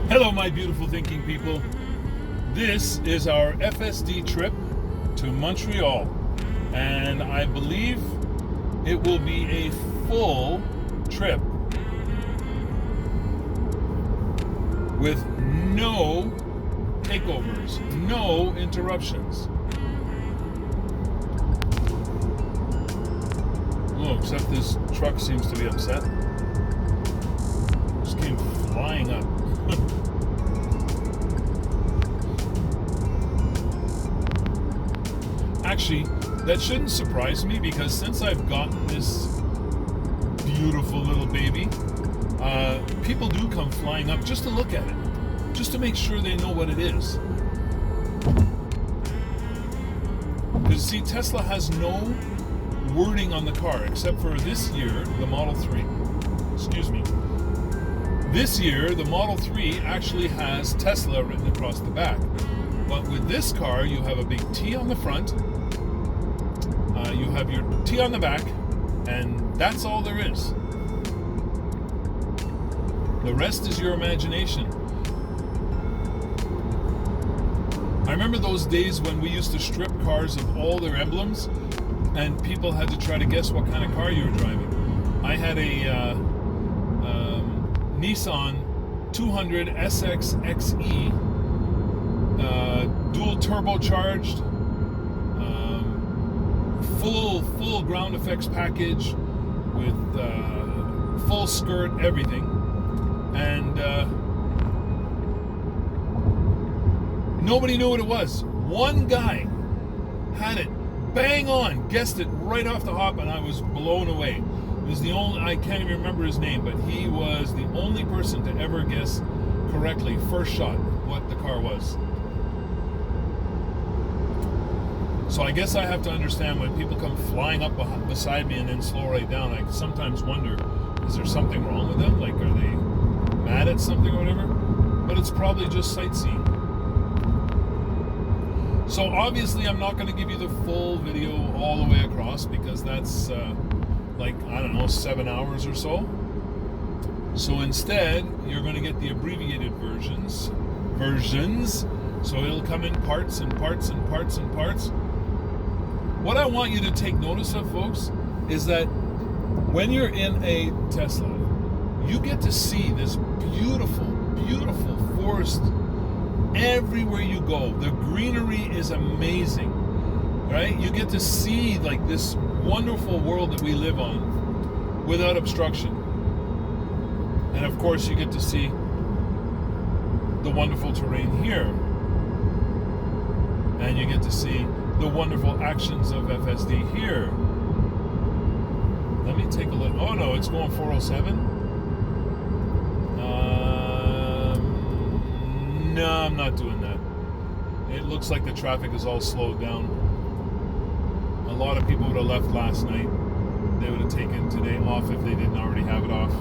Hello, my beautiful thinking people. This is our FSD trip to Montreal, and I believe it will be a full trip with no takeovers, no interruptions. Oh, except this truck seems to be upset. Just came flying up. Actually, that shouldn't surprise me, because since I've gotten this beautiful little baby, people do come flying up just to look at it, just to make sure they know what it is. Because see, Tesla has no wording on the car except for this year, the Model 3. Excuse me. This year, the Model 3 actually has Tesla written across the back. But with this car, you have a big T on the front, you have your T on the back, and that's all there is. The rest is your imagination. I remember those days when we used to strip cars of all their emblems, and people had to try to guess what kind of car you were driving. I had a Nissan 200 SX XE, dual turbocharged, full ground effects package with full skirt, everything, and nobody knew what it was. One guy had it bang on, guessed it right off the hop, and I was blown away. It was the only, I can't even remember his name, but he was the only person to ever guess correctly, first shot, what the car was. So I guess I have to understand when people come flying up beside me and then slow right down, I sometimes wonder, is there something wrong with them? Like, are they mad at something or whatever? But it's probably just sightseeing. So obviously I'm not going to give you the full video all the way across, because that's like, I don't know, 7 hours or so. So instead, you're going to get the abbreviated versions. So it'll come in parts and parts and parts and parts. What I want you to take notice of, folks, is that when you're in a Tesla, you get to see this beautiful, beautiful forest everywhere you go. The greenery is amazing, right? You get to see like this wonderful world that we live on without obstruction. And of course, you get to see the wonderful terrain here. And you get to see the wonderful actions of FSD here. Let me take a look. Oh no, it's going 407. No, I'm not doing that. It looks like the traffic is all slowed down. A lot of people would have left last night. They would have taken today off if they didn't already have it off.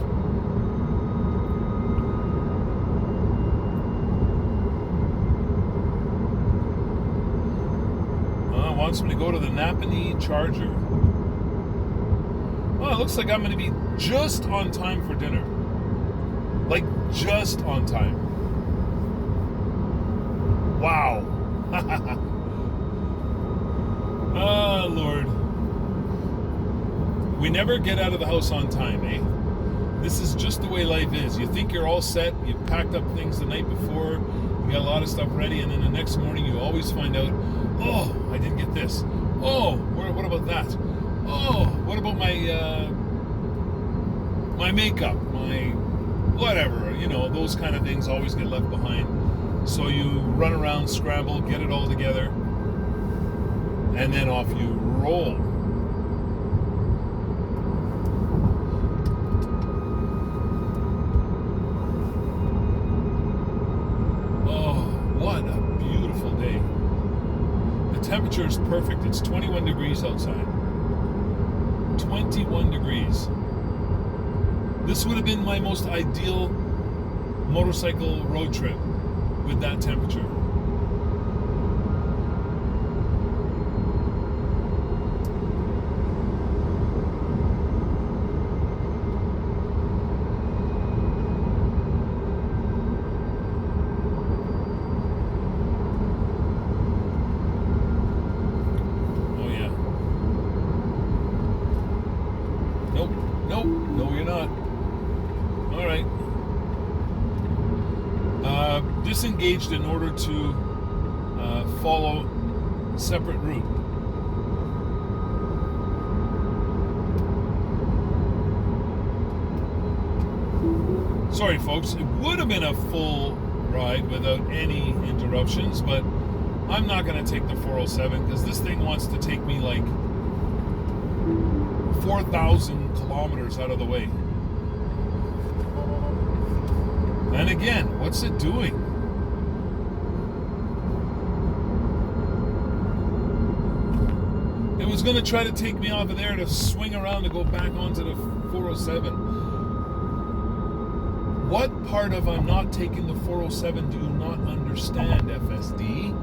Wants me to go to the Napanee Charger. Well, it looks like I'm going to be just on time for dinner. Like, just on time. Wow. Oh, Lord. We never get out of the house on time, eh? This is just the way life is. You think you're all set, you've packed up things the night before, you got a lot of stuff ready, and then the next morning you always find out, oh, I didn't get this. Oh, what about that? Oh, what about my my makeup, my whatever, you know, those kind of things always get left behind. So you run around, scramble, get it all together, and then off you roll. Oh, what a beautiful day. The temperature is perfect. It's 21 degrees outside. 21 degrees. This would have been my most ideal motorcycle road trip with that temperature. disengaged in order to follow a separate route. Sorry folks, it would have been a full ride without any interruptions, but I'm not going to take the 407 because this thing wants to take me like 4,000 kilometers out of the way. And again, what's it doing? It was going to try to take me off of there to swing around to go back onto the 407. What part of I'm not taking the 407 do you not understand, FSD?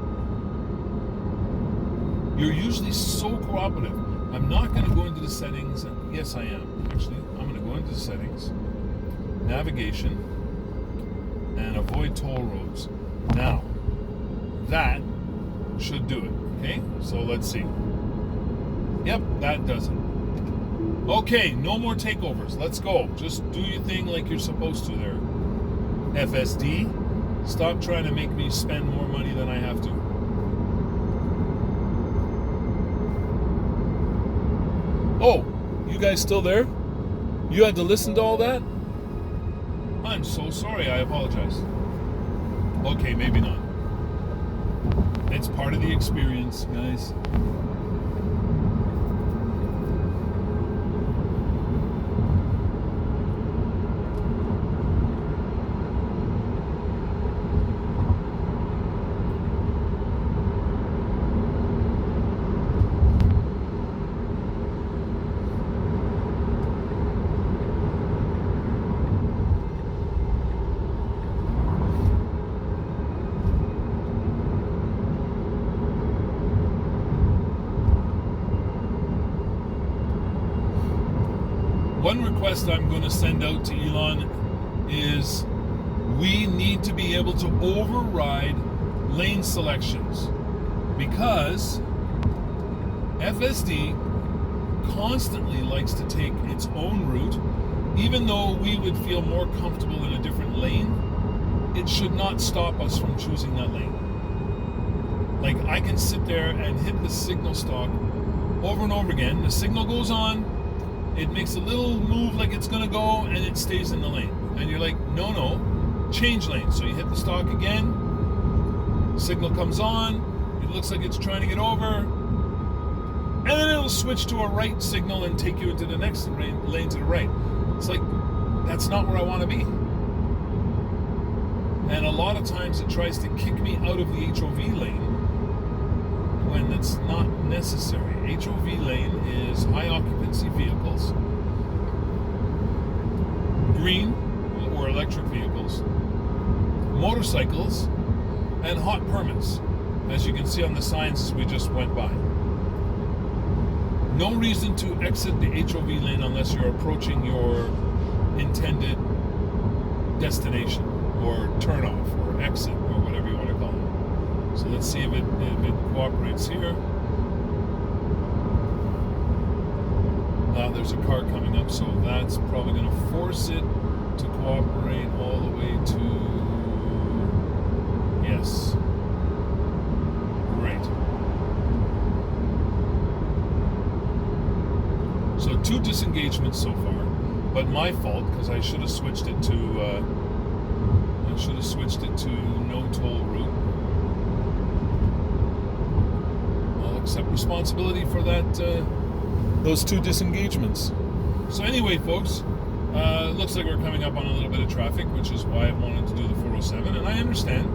You're usually so cooperative. I'm not going to go into the settings. Yes, I am. Actually, I'm going to go into the settings, navigation, and avoid toll roads. Now, that should do it. Okay, so let's see. Yep, that does it. Okay, no more takeovers. Let's go. Just do your thing like you're supposed to there. FSD, stop trying to make me spend more money than I have to. Oh, you guys still there? You had to listen to all that? I'm so sorry. I apologize. Okay, maybe not. It's part of the experience, guys. One request I'm going to send out to Elon is we need to be able to override lane selections because FSD constantly likes to take its own route. Even though we would feel more comfortable in a different lane, it should not stop us from choosing that lane. Like, I can sit there and hit the signal stalk over and over again. The signal goes on, it makes a little move like it's gonna go, and it stays in the lane. And you're like, no, change lane. So you hit the stalk again, signal comes on, it looks like it's trying to get over, and then it'll switch to a right signal and take you into the next lane to the right. It's like, that's not where I want to be. And a lot of times it tries to kick me out of the HOV lane when it's not necessary. HOV lane is high occupancy vehicles, green or electric vehicles, motorcycles, and hot permits, as you can see on the signs as we just went by. No reason to exit the HOV lane unless you're approaching your intended destination or turnoff or exit or whatever you want to call it. So let's see if it cooperates here. There's a car coming up, so that's probably going to force it to cooperate all the way to... Yes. Great. So 2 disengagements so far, but my fault because I should have switched it to no toll route. I'll accept responsibility for that. Those 2 disengagements. So anyway, folks, looks like we're coming up on a little bit of traffic, which is why I wanted to do the 407. And I understand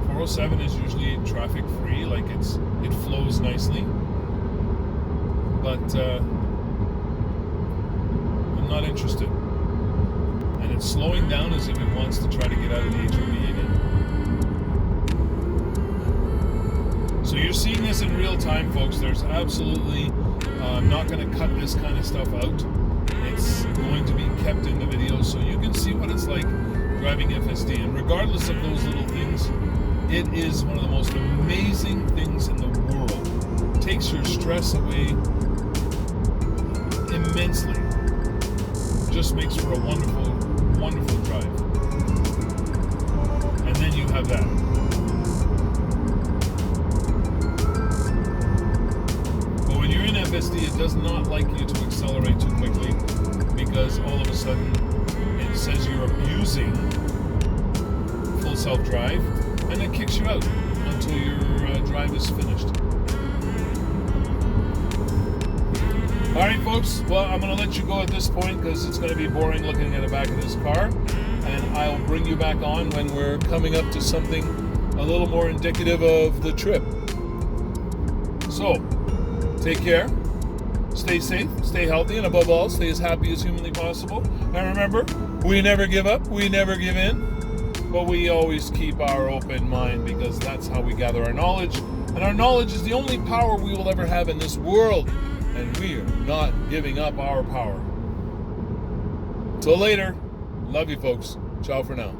407 is usually traffic free, like it flows nicely. But I'm not interested. And it's slowing down as if it wants to try to get out of the HOV again. So you're seeing this in real time, folks. There's absolutely... I'm not going to cut this kind of stuff out. It's going to be kept in the video so you can see what it's like driving FSD. And regardless of those little things, it is one of the most amazing things in the world. It takes your stress away immensely. Just makes for a wonderful, wonderful drive. And then you have self-drive, and it kicks you out until your drive is finished. All right, folks. Well, I'm going to let you go at this point because it's going to be boring looking at the back of this car, and I'll bring you back on when we're coming up to something a little more indicative of the trip. So, take care, stay safe, stay healthy, and above all, stay as happy as humanly possible. And remember, we never give up, we never give in, but we always keep our open mind because that's how we gather our knowledge. And our knowledge is the only power we will ever have in this world. And we're not giving up our power. Till later. Love you, folks. Ciao for now.